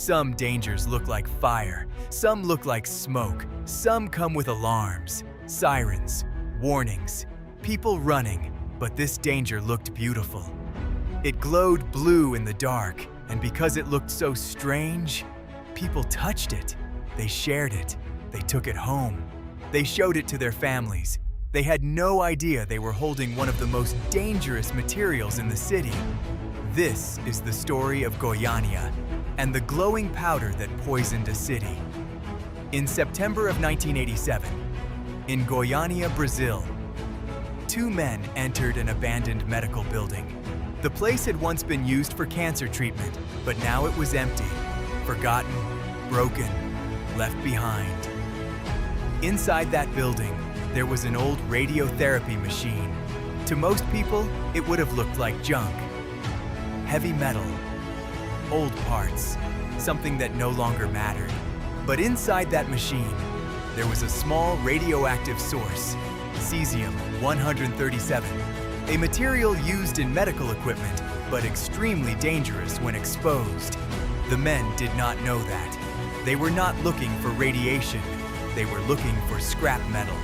Some dangers look like fire, some look like smoke, some come with alarms, sirens, warnings, people running, but this danger looked beautiful. It glowed blue in the dark, and because it looked so strange, people touched it. They shared it. They took it home. They showed it to their families. They had no idea they were holding one of the most dangerous materials in the city. This is the story of Goiânia and the glowing powder that poisoned a city. In September of 1987, in Goiânia, Brazil, two men entered an abandoned medical building. The place had once been used for cancer treatment, but now it was empty, forgotten, broken, left behind. Inside that building, there was an old radiotherapy machine. To most people, it would have looked like junk. Heavy metal, old parts, something that no longer mattered. But inside that machine, there was a small radioactive source, Cesium-137, a material used in medical equipment, but extremely dangerous when exposed. The men did not know that. They were not looking for radiation. They were looking for scrap metal,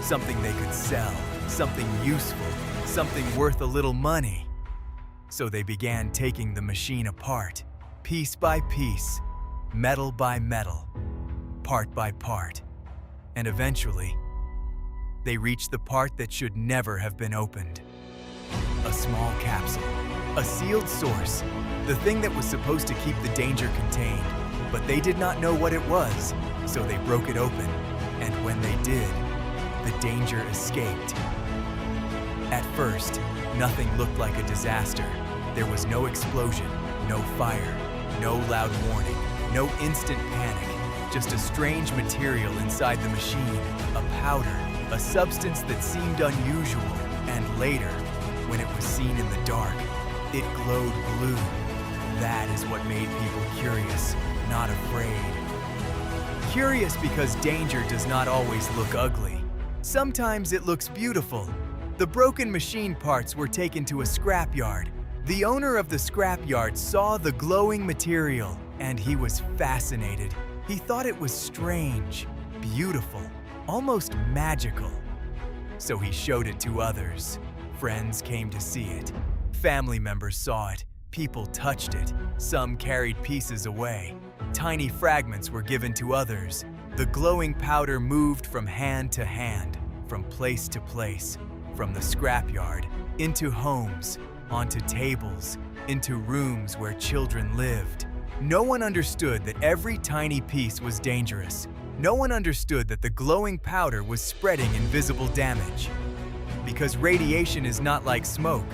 something they could sell, something useful, something worth a little money. So they began taking the machine apart, piece by piece, metal by metal, part by part. And eventually, they reached the part that should never have been opened. A small capsule, a sealed source, the thing that was supposed to keep the danger contained. But they did not know what it was, so they broke it open. And when they did, the danger escaped. At first, nothing looked like a disaster. There was no explosion, no fire, no loud warning, no instant panic, just a strange material inside the machine, a powder, a substance that seemed unusual, and later, when it was seen in the dark, it glowed blue. That is what made people curious, not afraid. Curious because danger does not always look ugly. Sometimes it looks beautiful. The broken machine parts were taken to a scrapyard. The owner of the scrapyard saw the glowing material, and he was fascinated. He thought it was strange, beautiful, almost magical. So he showed it to others. Friends came to see it. Family members saw it. People touched it. Some carried pieces away. Tiny fragments were given to others. The glowing powder moved from hand to hand, from place to place, from the scrapyard, into homes, onto tables, into rooms where children lived. No one understood that every tiny piece was dangerous. No one understood that the glowing powder was spreading invisible damage. Because radiation is not like smoke.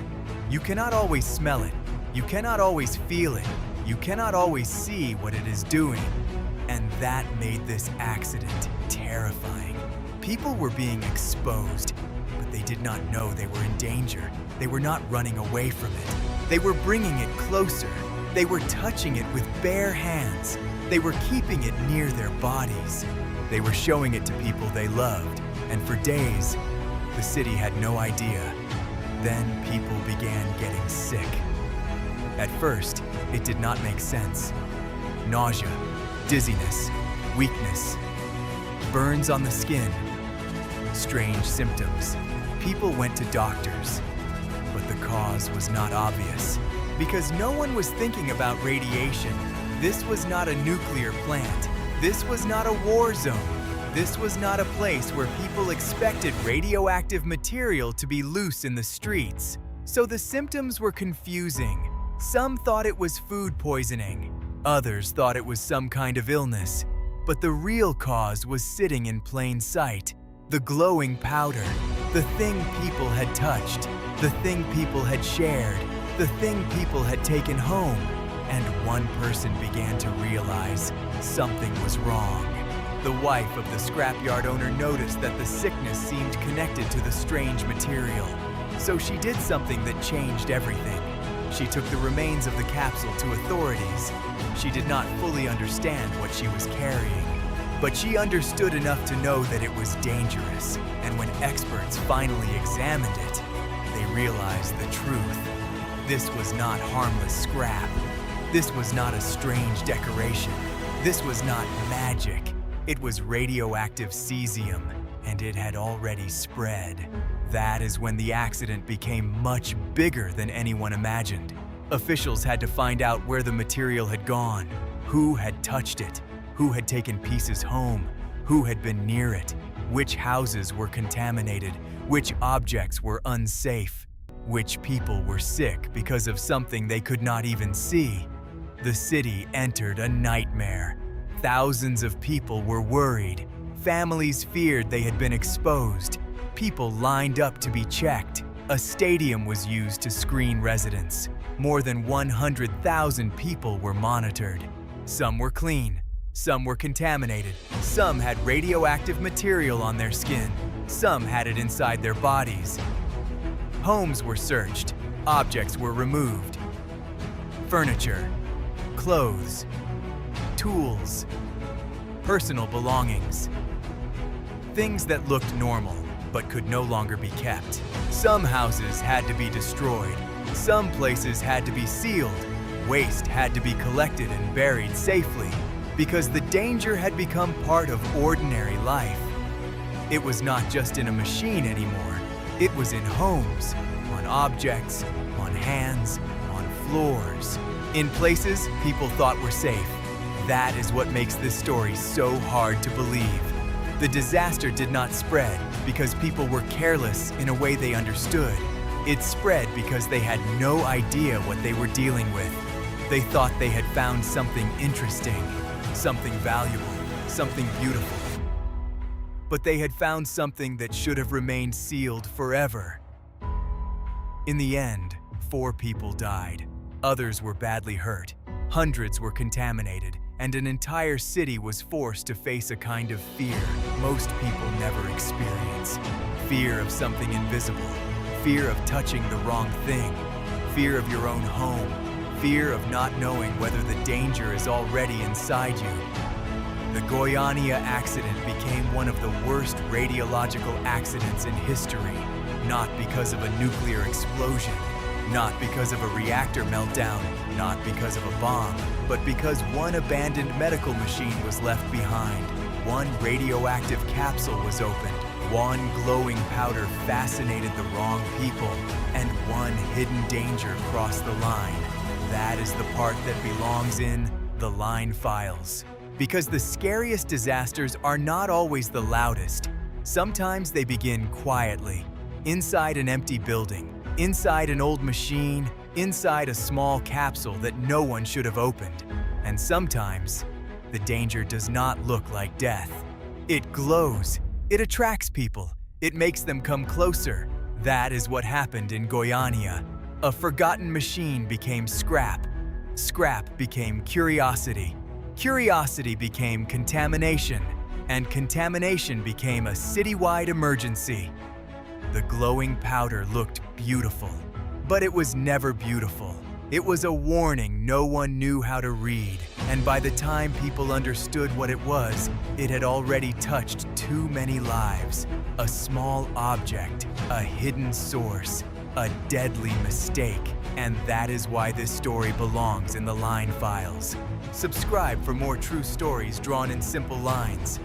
You cannot always smell it. You cannot always feel it. You cannot always see what it is doing. And that made this accident terrifying. People were being exposed, but they did not know they were in danger. They were not running away from it. They were bringing it closer. They were touching it with bare hands. They were keeping it near their bodies. They were showing it to people they loved. And for days, the city had no idea. Then people began getting sick. At first, it did not make sense. Nausea, dizziness, weakness, burns on the skin, strange symptoms. People went to doctors, but the cause was not obvious. Because no one was thinking about radiation. This was not a nuclear plant. This was not a war zone. This was not a place where people expected radioactive material to be loose in the streets. So the symptoms were confusing. Some thought it was food poisoning. Others thought it was some kind of illness. But the real cause was sitting in plain sight. The glowing powder. The thing people had touched. The thing people had shared. The thing people had taken home. And one person began to realize something was wrong. The wife of the scrapyard owner noticed that the sickness seemed connected to the strange material. So she did something that changed everything. She took the remains of the capsule to authorities. She did not fully understand what she was carrying, but she understood enough to know that it was dangerous. And when experts finally examined it, they realized the truth. This was not harmless scrap. This was not a strange decoration. This was not magic. It was radioactive cesium, and it had already spread. That is when the accident became much bigger than anyone imagined. Officials had to find out where the material had gone, who had touched it, who had taken pieces home, who had been near it, which houses were contaminated, which objects were unsafe, which people were sick because of something they could not even see. The city entered a nightmare. Thousands of people were worried. Families feared they had been exposed. People lined up to be checked. A stadium was used to screen residents. More than 100,000 people were monitored. Some were clean. Some were contaminated. Some had radioactive material on their skin. Some had it inside their bodies. Homes were searched. Objects were removed. Furniture, clothes, tools, personal belongings. Things that looked normal but could no longer be kept. Some houses had to be destroyed. Some places had to be sealed. Waste had to be collected and buried safely because the danger had become part of ordinary life. It was not just in a machine anymore. It was in homes, on objects, on hands, on floors, in places people thought were safe. That is what makes this story so hard to believe. The disaster did not spread because people were careless in a way they understood. It spread because they had no idea what they were dealing with. They thought they had found something interesting, something valuable, something beautiful. But they had found something that should have remained sealed forever. In the end, 4 people died. Others were badly hurt. Hundreds were contaminated, and an entire city was forced to face a kind of fear most people never experience. Fear of something invisible, fear of touching the wrong thing, fear of your own home, fear of not knowing whether the danger is already inside you. The Goiânia accident became one of the worst radiological accidents in history, not because of a nuclear explosion, not because of a reactor meltdown, not because of a bomb, but because one abandoned medical machine was left behind, one radioactive capsule was opened, one glowing powder fascinated the wrong people, and one hidden danger crossed the line. That is the part that belongs in the line files. Because the scariest disasters are not always the loudest. Sometimes they begin quietly, inside an empty building, inside an old machine, inside a small capsule that no one should have opened. And sometimes, the danger does not look like death. It glows. It attracts people. It makes them come closer. That is what happened in Goiânia. A forgotten machine became scrap. Scrap became curiosity. Curiosity became contamination. And contamination became a citywide emergency. The glowing powder looked beautiful, but it was never beautiful. It was a warning no one knew how to read, and by the time people understood what it was, it had already touched too many lives. A small object, a hidden source, a deadly mistake, and that is why this story belongs in the line files. Subscribe for more true stories drawn in simple lines.